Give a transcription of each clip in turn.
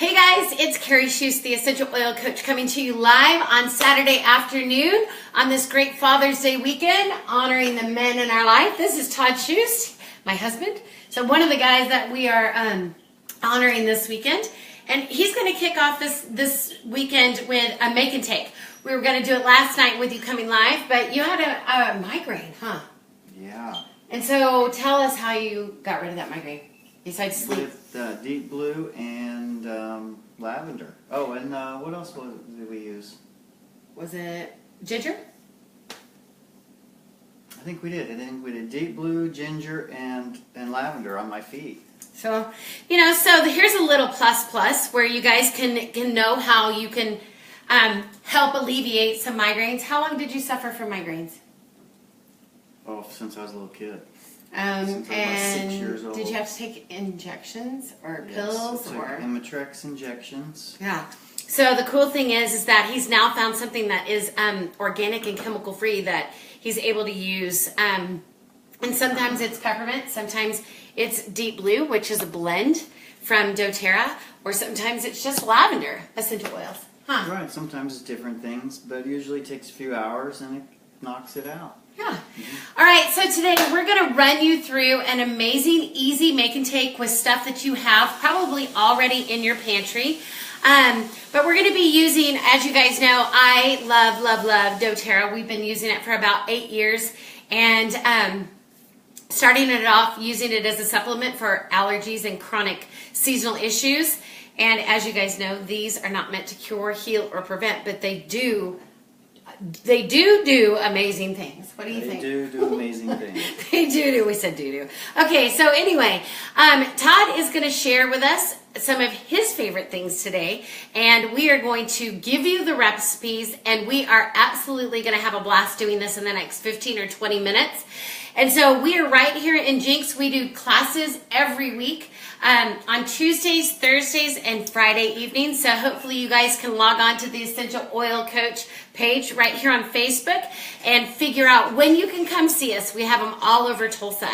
Hey guys, it's Carrie Schust, the Essential Oil Coach, coming to you live on Saturday afternoon on this great Father's Day weekend, honoring the men in our life. This is Todd Schust, my husband. So one of the guys that we are honoring this weekend. And he's going to kick off this weekend with a make and take. We were going to do it last night with you coming live, but you had a migraine, huh? Yeah. And so tell us how you got rid of that migraine, besides sleep. With deep blue and lavender. Oh, and what else did we use? Was it ginger? I think we did. I think we did deep blue, ginger, and lavender on my feet. So, here's a little plus where you guys can know how you can help alleviate some migraines. How long did you suffer from migraines? Oh, since I was a little kid. And 6 years old. Did you have to take injections or pills? Yes, or Imitrex injections. Yeah. So the cool thing is that he's now found something that is organic and chemical free that he's able to use. And sometimes it's peppermint, sometimes it's deep blue, which is a blend from doTERRA, or sometimes it's just lavender essential oils. Huh. Right, sometimes it's different things, but it usually takes a few hours and it knocks it out. Yeah. All right, so today we're going to run you through an amazing, easy make and take with stuff that you have probably already in your pantry. But we're going to be using, as you guys know, I love doTERRA. We've been using it for about 8 years, and starting it off using it as a supplement for allergies and chronic seasonal issues. And as you guys know, these are not meant to cure, heal, or prevent, but they do amazing things. What do you think? They do amazing things. They do. We said do. Okay, so anyway, Todd is going to share with us some of his favorite things today, and we are going to give you the recipes, and we are absolutely going to have a blast doing this in the next 15 or 20 minutes. And so we are right here in Jinx. We do classes every week on Tuesdays, Thursdays, and Friday evenings. So hopefully you guys can log on to the Essential Oil Coach page right here on Facebook and figure out when you can come see us. We have them all over Tulsa.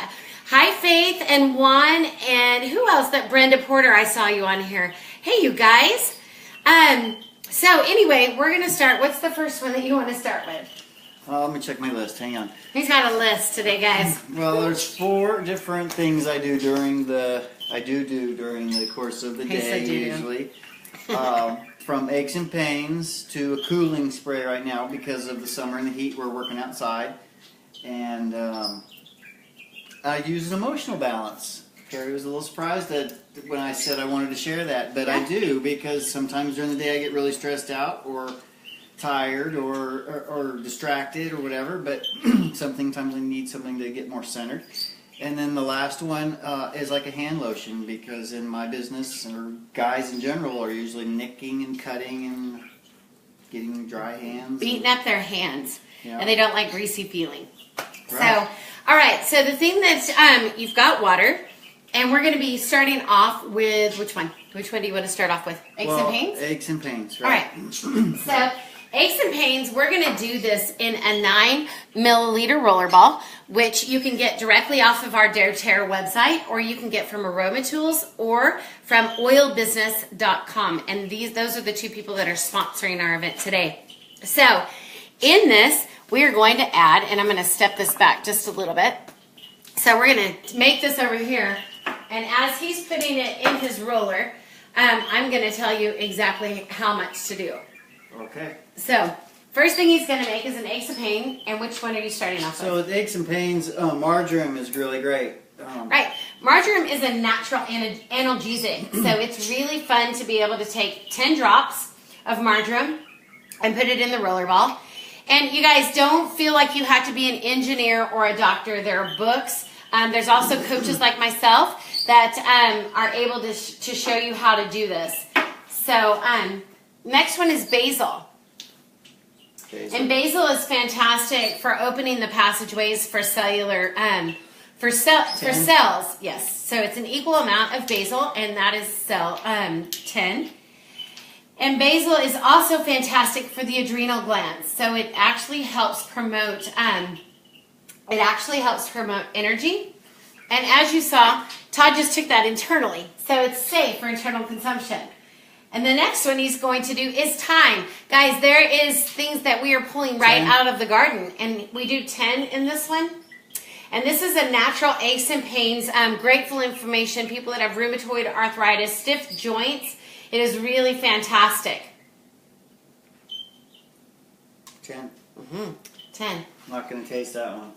Hi, Faith and Juan, and who else? That Brenda Porter, I saw you on here. Hey, you guys. So anyway, we're going to start. What's the first one that you want to start with? Let me check my list. Hang on. He's got a list today, guys. Well, there's 4 different things I do during the course of the day, usually. From aches and pains to a cooling spray right now because of the summer and the heat. We're working outside, and I use an emotional balance. Carrie was a little surprised when I said I wanted to share that, but I do, because sometimes during the day I get really stressed out or tired or distracted or whatever, but sometimes I need something to get more centered. And then the last one is like a hand lotion, because in my business, or guys in general, are usually nicking and cutting and getting dry hands. Beating up their hands. Yeah. And they don't like greasy feeling. Right. So, all right, so the thing that you've got water, and we're going to be starting off with, which one? Which one do you want to start off with? Aches and pains? Aches and pains, right. All right. So, aches and pains, we're going to do this in a 9 milliliter roller ball, which you can get directly off of our doTERRA website, or you can get from Aroma Tools or from oilbusiness.com. And those are the 2 people that are sponsoring our event today. So, in this, we are going to add, and I'm going to step this back just a little bit. So we're going to make this over here, and as he's putting it in his roller, I'm going to tell you exactly how much to do. Okay. So, first thing he's going to make is an aches and pain, and which one are you starting off with? So with aches and pains, marjoram is really great. Right. Marjoram is a natural analgesic, so it's really fun to be able to take 10 drops of marjoram and put it in the roller ball. And you guys, don't feel like you have to be an engineer or a doctor. There are books. There's also coaches like myself that are able to show you how to do this. So, next one is basil. And basil is fantastic for opening the passageways for cellular, for cells. Yes. So it's an equal amount of basil, and that is cell 10. And basil is also fantastic for the adrenal glands. So it actually helps promote energy. And as you saw, Todd just took that internally. So it's safe for internal consumption. And the next one he's going to do is thyme. Guys, there is things that we are pulling right out of the garden. And we do 10 in this one. And this is a natural aches and pains, great for inflammation, people that have rheumatoid arthritis, stiff joints. It is really fantastic. 10. 10. I'm not going to taste that one.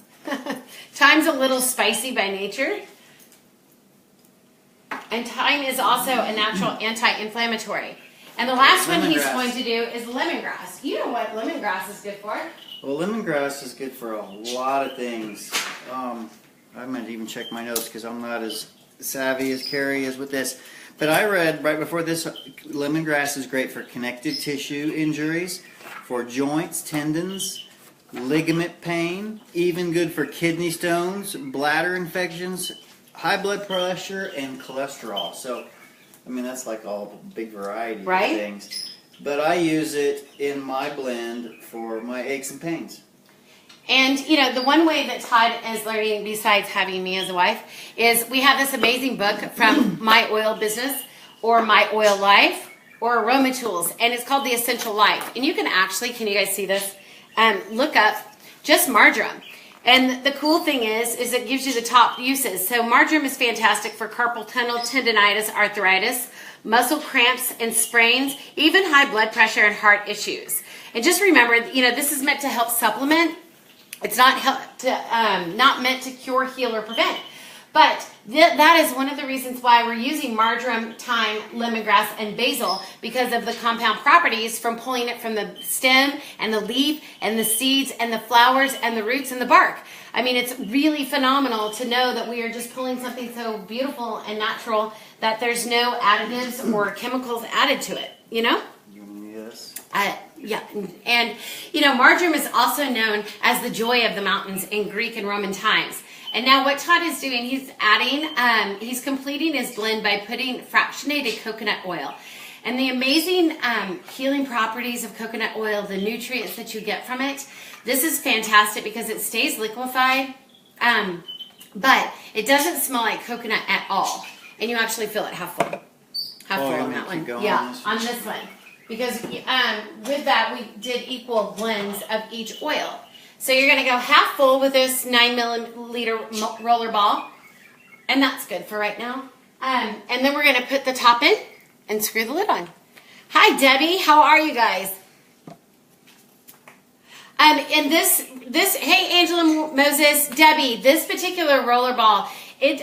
Thyme's a little spicy by nature. And thyme is also a natural anti-inflammatory. And the last one he's going to do is lemongrass. You know what lemongrass is good for? Well, lemongrass is good for a lot of things. I meant to even check my notes because I'm not as savvy as Carrie is with this. But I read right before this, lemongrass is great for connective tissue injuries, for joints, tendons, ligament pain, even good for kidney stones, bladder infections, high blood pressure, and cholesterol. So, I mean, that's like all a big variety of things. But I use it in my blend for my aches and pains. And, you know, the one way that Todd is learning, besides having me as a wife, is we have this amazing book from My Oil Business or My Oil Life or Aroma Tools, and it's called The Essential Life. And you can actually, can you guys see this? Look up just marjoram. And the cool thing is it gives you the top uses. So marjoram is fantastic for carpal tunnel, tendonitis, arthritis, muscle cramps and sprains, even high blood pressure and heart issues. And just remember, you know, this is meant to help supplement. It's not not meant to cure, heal, or prevent. But that is one of the reasons why we're using marjoram, thyme, lemongrass, and basil, because of the compound properties from pulling it from the stem and the leaf and the seeds and the flowers and the roots and the bark. I mean, it's really phenomenal to know that we are just pulling something so beautiful and natural that there's no additives or chemicals added to it, you know? Yes. Yeah, and you know, marjoram is also known as the joy of the mountains in Greek and Roman times. And now what Todd is doing, he's adding, he's completing his blend by putting fractionated coconut oil. And the amazing healing properties of coconut oil, the nutrients that you get from it, this is fantastic because it stays liquefied, but it doesn't smell like coconut at all. And you actually feel it half full. Half full on that one. Yeah, on this one. Because with that, we did equal blends of each oil. So you're going to go half full with this 9 milliliter roller ball. And that's good for right now. And then we're going to put the top in and screw the lid on. Hi, Debbie. How are you guys? And this, hey, Angela Moses, Debbie, this particular roller ball, it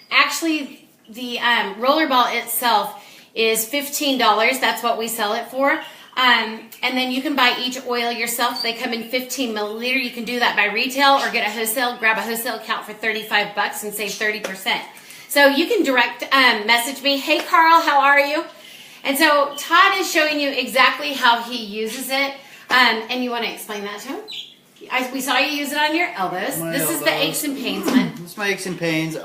actually, the roller ball itself is $15. That's what we sell it for. And then you can buy each oil yourself. They come in 15 milliliter. You can do that by retail or get a wholesale, grab a wholesale account for $35 and save 30%. So you can direct message me. Hey, Carl, how are you? And so Todd is showing you exactly how he uses it. And you want to explain that to him? We saw you use it on your elbows. This is the aches and pains one. This is my aches and pains.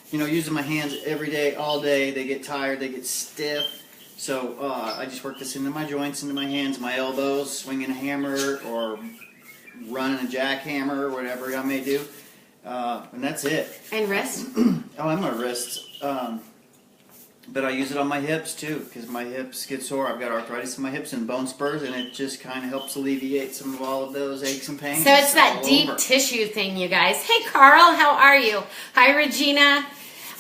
You know, using my hands every day, all day, they get tired, they get stiff. So I just work this into my joints, into my hands, my elbows, swinging a hammer or running a jackhammer or whatever I may do. And that's it. And wrist? Oh, and my wrists. But I use it on my hips too, because my hips get sore. I've got arthritis in my hips and bone spurs, and it just kind of helps alleviate some of all of those aches and pains. So it's that deep tissue thing, you guys. Hey, Carl, how are you? Hi, Regina.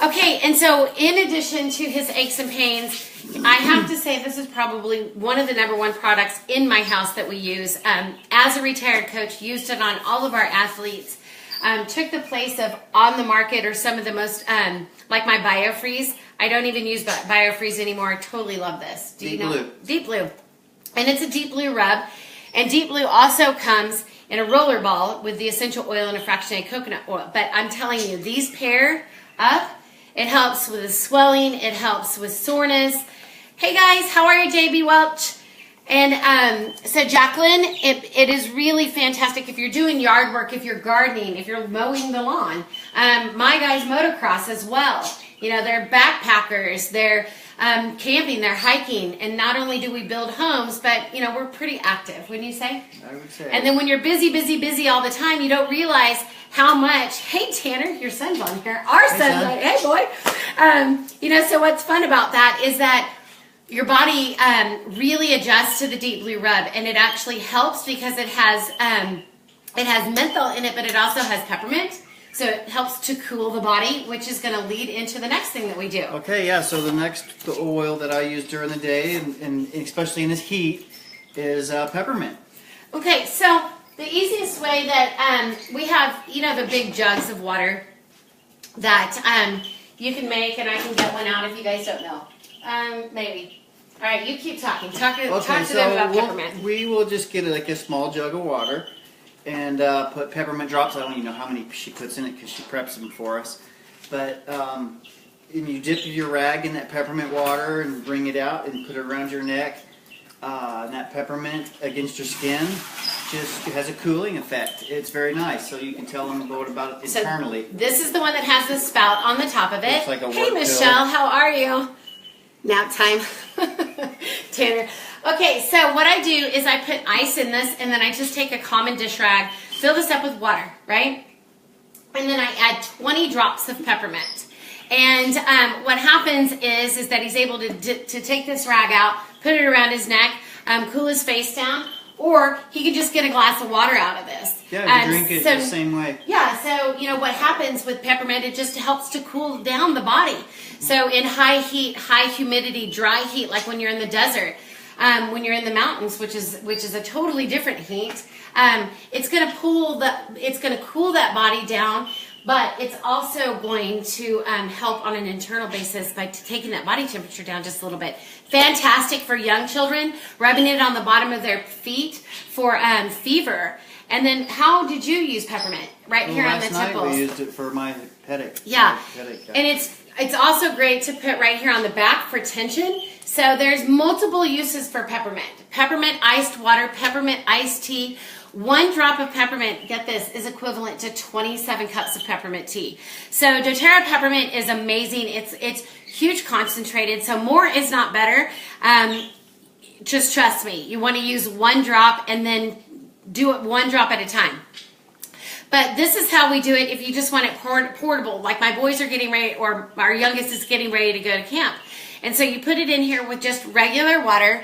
Okay, and so in addition to his aches and pains, I have to say this is probably one of the #1 products in my house that we use. As a retired coach, used it on all of our athletes. Took the place of on the market or some of the most, like my BioFreeze. I don't even use BioFreeze anymore. I totally love this. Do you know? Blue. Deep Blue. And it's a Deep Blue rub. And Deep Blue also comes in a roller ball with the essential oil and a fractionated coconut oil. But I'm telling you, these pair up. It helps with the swelling. It helps with soreness. Hey guys, how are you, JB Welch? And so Jacqueline, it is really fantastic if you're doing yard work, if you're gardening, if you're mowing the lawn. My guys motocross as well. You know, they're backpackers, they're camping, they're hiking. And not only do we build homes, but, you know, we're pretty active, wouldn't you say? I would say. And then when you're busy, busy, busy all the time, you don't realize how much, hey Tanner, your son's on here. Our son's on, hey boy. You know, so what's fun about that is that your body really adjusts to the Deep Blue rub, and it actually helps because it has menthol in it, but it also has peppermint. So it helps to cool the body, which is going to lead into the next thing that we do. Okay, yeah, so the oil that I use during the day, and especially in this heat, is peppermint. Okay, so the easiest way that we have, you know, the big jugs of water that you can make, and I can get one out if you guys don't know. Maybe. All right, you keep talking. Talk to them about peppermint. We will just get like a small jug of water and put peppermint drops. I don't even know how many she puts in it because she preps them for us. But and you dip your rag in that peppermint water and bring it out and put it around your neck. And that peppermint against your skin just has a cooling effect. It's very nice, so you can tell them about it internally. So this is the one that has the spout on the top of it. Looks like a hey, work Michelle, pill. how are you? Nap time. Tanner. Okay, so what I do is I put ice in this, and then I just take a common dish rag, fill this up with water, right? And then I add 20 drops of peppermint. And what happens is that he's able to take this rag out, put it around his neck, cool his face down, or he can just get a glass of water out of this. Yeah, you drink it the same way. Yeah, so you know what happens with peppermint, it just helps to cool down the body. So in high heat, high humidity, dry heat, like when you're in the desert, when you're in the mountains, which is a totally different heat, it's going to cool that body down. But it's also going to help on an internal basis by taking that body temperature down just a little bit. Fantastic for young children, rubbing it on the bottom of their feet for fever. And then how did you use peppermint? Right here on the temples. Last night we used it for my headache. Yeah, headache. And it's also great to put right here on the back for tension. So there's multiple uses for peppermint. Peppermint iced water, peppermint iced tea. 1 drop of peppermint, get this, is equivalent to 27 cups of peppermint tea. So doTERRA peppermint is amazing. It's huge concentrated, so more is not better. Just trust me. You want to use 1 drop and then do it 1 drop at a time. But this is how we do it if you just want it portable. Like my boys are getting ready, or our youngest is getting ready to go to camp. And so you put it in here with just regular water.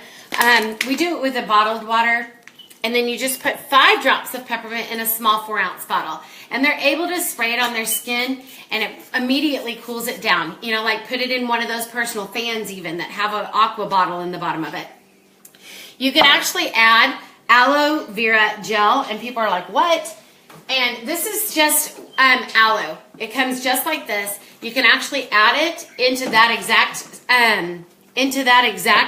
We do it with a bottled water. And then you just put 5 drops of peppermint in a small 4-ounce bottle. And they're able to spray it on their skin, and it immediately cools it down. You know, like put it in one of those personal fans even that have an aqua bottle in the bottom of it. You can actually add aloe vera gel, and people are like, what? And this is just aloe. It comes just like this. You can actually add it into that exact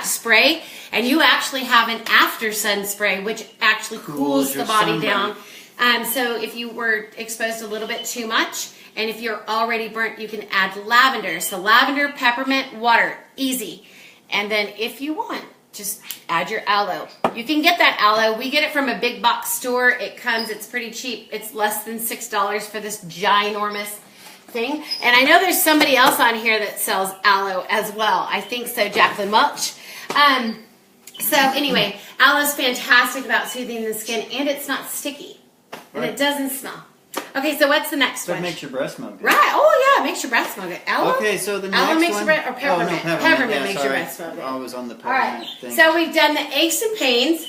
spray, and you actually have an after sun spray which actually cools the body down. So if you were exposed a little bit too much, and if you're already burnt, you can add lavender. So lavender, peppermint, water, easy. And then if you want, just add your aloe. You can get that aloe. We get it from a big box store. It's pretty cheap. It's less than $6 for this ginormous thing. And I know there's somebody else on here that sells aloe as well. I think so, Jacqueline Welch. So anyway, aloe's fantastic about soothing the skin, and it's not sticky. And it doesn't smell. Okay, so what's the next one? That makes your breath smell good. Right. Oh, yeah, it makes your breath smell good. Aloe? Okay, so the next aloe makes one. Your breath, or peppermint. Oh, no, Peppermint yeah, makes your breath smell good. I was on the All peppermint right. thing. So we've done the aches and pains,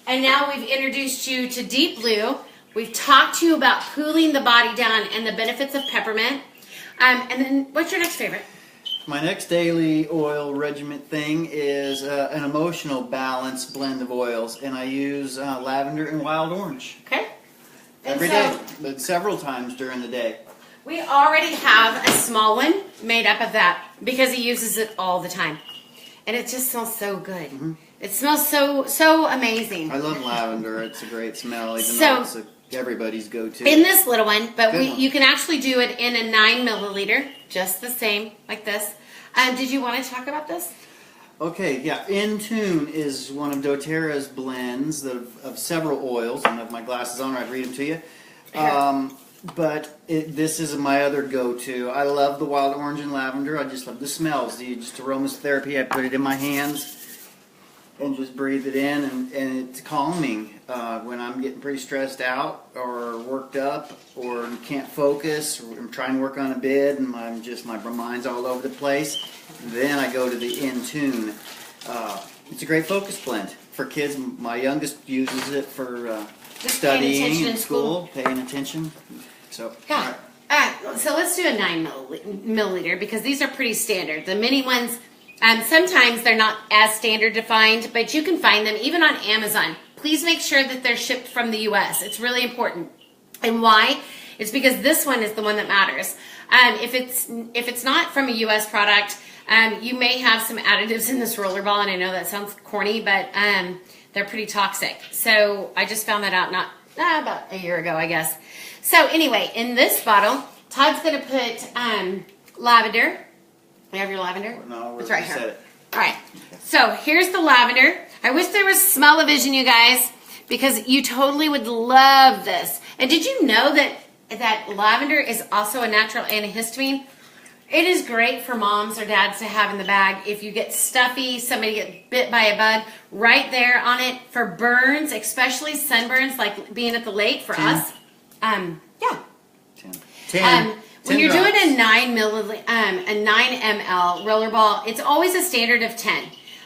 and now we've introduced you to Deep Blue. We've talked to you about cooling the body down and the benefits of peppermint. And then what's your next favorite? My next daily oil regiment thing is an emotional balance blend of oils, and I use lavender and wild orange. Okay. Every day, but several times during the day. We already have a small one made up of that because he uses it all the time. And it just smells so good. Mm-hmm. It smells so amazing. I love lavender. It's a great smell, even though it's everybody's go-to. In this little one, but you can actually do it in a 9 milliliter, just the same, like this. Did you want to talk about this? Okay, yeah. In Tune is one of doTERRA's blends of several oils. I don't have my glasses on, or I'd read them to you. But this is my other go-to. I love the wild orange and lavender. I just love the smells. Just aromatherapy. I put it in my hands and just breathe it in, and it's calming when I'm getting pretty stressed out or worked up or can't focus, or I'm trying to work on a bid and my mind's all over the place. Then I go to the In Tune. It's a great focus blend for kids. My youngest uses it for Just paying attention studying in in school, paying attention. So, Yeah. So let's do a 9 milliliter because these are pretty standard. The mini ones, sometimes they're not as standard defined, but you can find them even on Amazon. Please make sure that they're shipped from the U.S. It's really important. And why? It's because this one is the one that matters. If it's not from a U.S. product, you may have some additives in this roller ball, and I know that sounds corny, but they're pretty toxic. So I just found that out about a year ago, I guess. So anyway, in this bottle, Todd's going to put lavender. You have your lavender? No, it's right here. Said it. All right. So here's the lavender. I wish there was smell-o-vision, you guys, because you totally would love this. And did you know that lavender is also a natural antihistamine? It is great for moms or dads to have in the bag. If you get stuffy, somebody get bit by a bug, right there on it for burns, especially sunburns, like being at the lake for 10. us. Yeah. 10. When 10 you're drops. doing a 9 ml roller ball, it's always a standard of 10.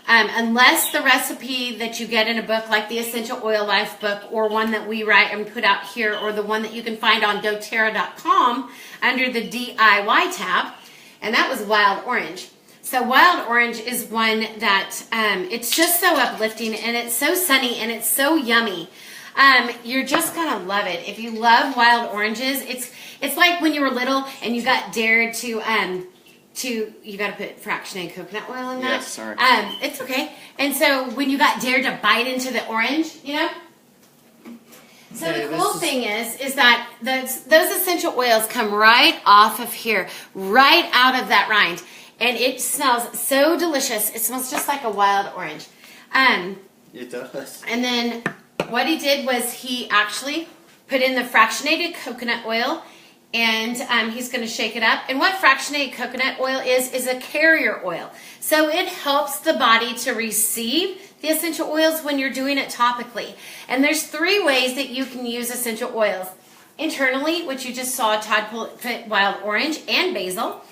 Unless the recipe that you get in a book like the Essential Oil Life book or one that we write and put out here or the one that you can find on doTERRA.com under the DIY tab, and that was Wild Orange. So Wild Orange is one that it's just so uplifting and it's so sunny and it's so yummy. You're just gonna love it. If you love wild oranges, it's like when you were little and you got dared to you got to put fractionated coconut oil in that. Yes, sorry. It's okay. And so when you got dared to bite into the orange, you know. So Okay, the cool thing is that those essential oils come right off of here, right out of that rind, and it smells so delicious. It smells just like a wild orange. It does. And then what he did was he actually put in the fractionated coconut oil, and he's going to shake it up. And what fractionated coconut oil is a carrier oil. So it helps the body to receive the essential oils when you're doing it topically. And there's 3 ways that you can use essential oils. Internally, which you just saw Todd put wild orange and basil.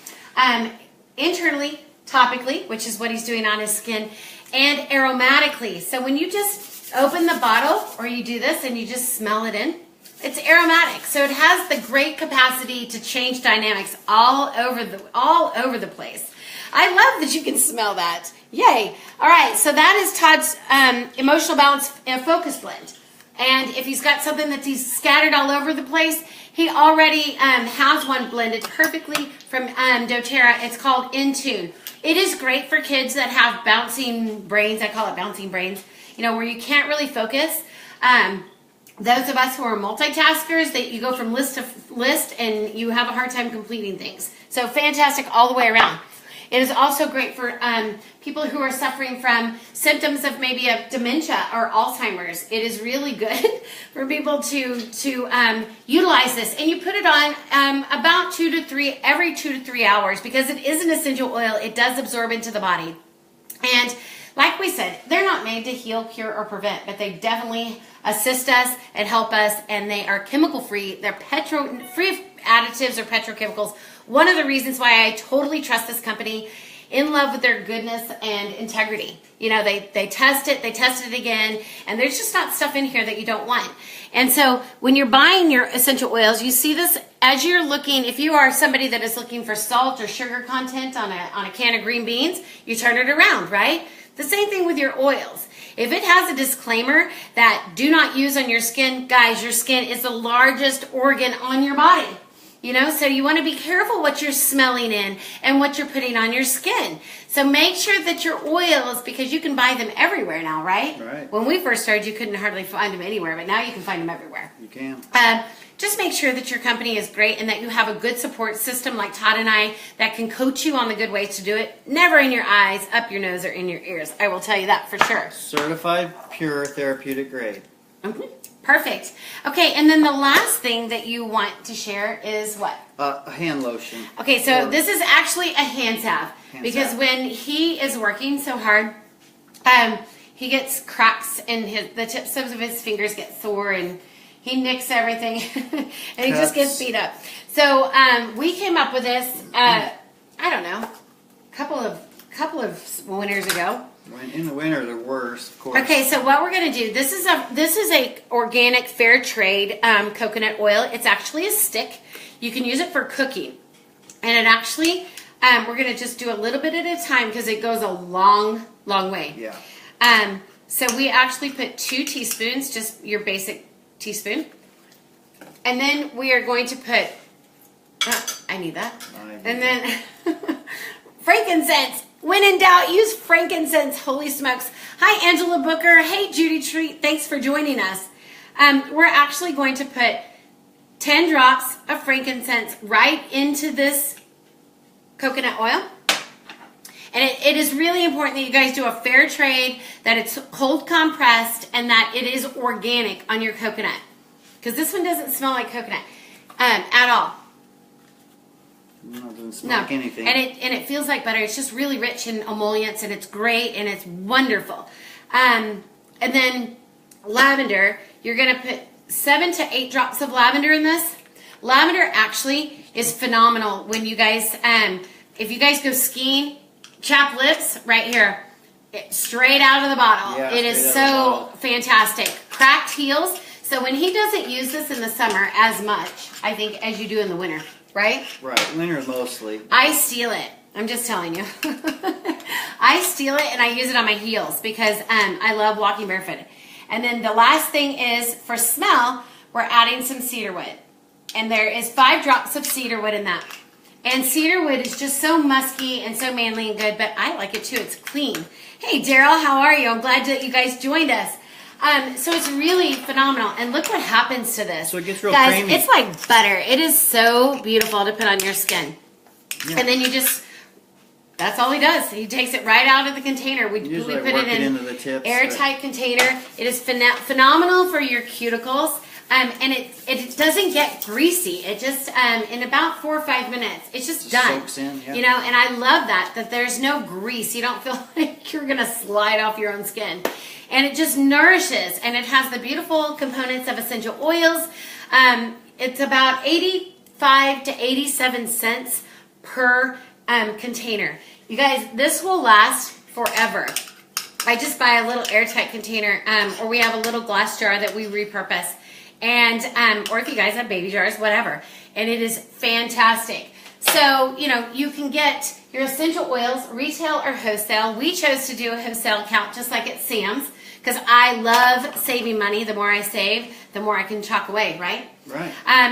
Internally, topically, which is what he's doing on his skin. And aromatically. So when you just open the bottle or you do this and you just smell it in, it's aromatic. So it has the great capacity to change dynamics all over the place. I love that you can smell that. Yay. All right, so that is Todd's emotional balance and focus blend. And if he's got something that he's scattered all over the place, he already has one blended perfectly from doTERRA. It's called In Tune. It is great for kids that have bouncing brains. I call it bouncing brains. You know, where you can't really focus. Those of us who are multitaskers, that you go from list to list and you have a hard time completing things. So fantastic all the way around. It is also great for people who are suffering from symptoms of maybe a dementia or Alzheimer's. It is really good for people to utilize this. And you put it on about every 2 to 3 hours because it is an essential oil. It does absorb into the body. And like we said, they're not made to heal, cure, or prevent, but they definitely assist us and help us, and they are chemical-free. They're free of additives or petrochemicals. One of the reasons why I totally trust this company, in love with their goodness and integrity. You know, they test it, they test it again, and there's just not stuff in here that you don't want. And so when you're buying your essential oils, you see this as you're looking, if you are somebody that is looking for salt or sugar content on a can of green beans, you turn it around, right? The same thing with your oils. If it has a disclaimer that do not use on your skin, guys, your skin is the largest organ on your body. You know, so you want to be careful what you're smelling in and what you're putting on your skin. So make sure that your oils, because you can buy them everywhere now, right? Right. When we first started, you couldn't hardly find them anywhere, but now you can find them everywhere. You can. Just make sure that your company is great and that you have a good support system like Todd and I that can coach you on the good ways to do it. Never in your eyes, up your nose, or in your ears. I will tell you that for sure. Certified pure therapeutic grade. Mm-hmm. Perfect. Okay, and then the last thing that you want to share is what? A hand lotion. Okay, so this is actually a hand salve. Because salve. when he is working so hard, he gets cracks and the tips of his fingers get sore and he nicks everything and he just gets beat up. So we came up with this, I don't know, a couple couple of winters ago. In the winter, they're worse, of course. Okay, so what we're gonna do? This is a organic, fair trade coconut oil. It's actually a stick. You can use it for cooking, and it actually we're gonna just do a little bit at a time because it goes a long way. Yeah. So we actually put 2 teaspoons, just your basic teaspoon, and then we are going to put. I need that. And then frankincense. When in doubt, use frankincense. Holy smokes. Hi, Angela Booker. Hey, Judy Treat. Thanks for joining us. We're actually going to put 10 drops of frankincense right into this coconut oil. And it is really important that you guys do a fair trade, that it's cold compressed, and that it is organic on your coconut. Because this one doesn't smell like coconut at all. No, it doesn't smell like anything. And it feels like butter. It's just really rich in emollients, and it's great, and it's wonderful. And then lavender, you're going to put 7 to 8 drops of lavender in this. Lavender actually is phenomenal when you guys, if you guys go skiing, chapped lips right here, straight out of the bottle. Yeah, it is so fantastic. Cracked heels. So when he doesn't use this in the summer as much, I think, as you do in the winter. Right? Right, winter mostly. I steal it. I'm just telling you. I steal it and I use it on my heels because I love walking barefoot. And then the last thing is for smell, we're adding some cedarwood. And there is 5 drops of cedarwood in that. And cedarwood is just so musky and so manly and good, but I like it too. It's clean. Hey, Daryl, how are you? I'm glad that you guys joined us. So it's really phenomenal. And look what happens to this. So it gets real Guys, creamy. it's like butter. It is so beautiful to put on your skin. Yeah. And then you just, that's all he does. He takes it right out of the container. We put it in into the tips, airtight container. It is phenomenal for your cuticles. And it doesn't get greasy. It just, in about 4 or 5 minutes, it's just done. Soaks in, yeah. You know, and I love that there's no grease. You don't feel like you're going to slide off your own skin. And it just nourishes, and it has the beautiful components of essential oils. It's about 85 to 87 cents per container. You guys, this will last forever. I just buy a little airtight container, or we have a little glass jar that we repurpose. And or if you guys have baby jars, whatever. And it is fantastic. So, you know, you can get your essential oils, retail or wholesale. We chose to do a wholesale account just like at Sam's because I love saving money. The more I save, the more I can chalk away, right? Right.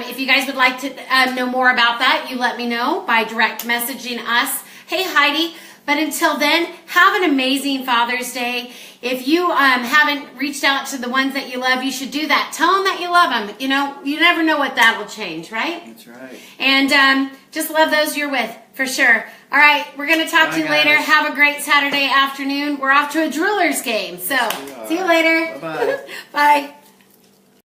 If you guys would like to know more about that, you let me know by direct messaging us. Hey, Heidi. But until then, have an amazing Father's Day. If you haven't reached out to the ones that you love, you should do that. Tell them that you love them. You know, you never know what that will change, right? That's right. And just love those you're with, for sure. All right, we're going to talk to you later. Have a great Saturday afternoon. We're off to a Drillers game. So, see you later. Bye-bye. Bye.